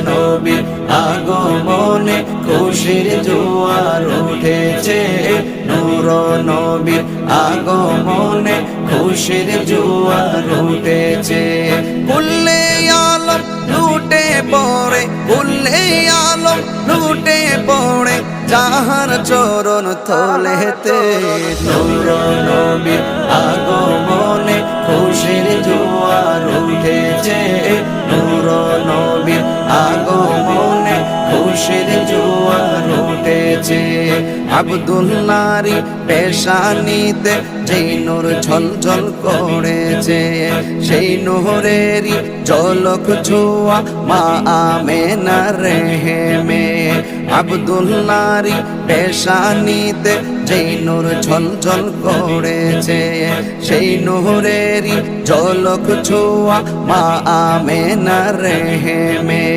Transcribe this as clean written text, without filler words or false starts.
নবীর আগমনে খুশির জোয়ার উঠেছে, নূর নবীর আগমনে খুশির জোয়ার উঠেছে। কুল্লে আলম লুটে পড়ে, কুল্লে আলম লুটে পড়ে যাহার চরণ তলেতে, নূর নবীর আগমনে খুশির জোয়ার উঠেছে, নূর নবীর আগমনে খুশির জোয়ার উঠেছে। আব্দুল্লাহর পেশানিতে যেই নূর ঝলঝল করেছে, সেই নূরেরই ঝলক ছোঁয়া মা আমেনার রেহেমে। আব্দুল্লাহর পেশানিতে যেই নূর ঝলঝল করেছে, সেই নূরেরই ঝলক ছোঁয়া মা আমেনার রেহেমে।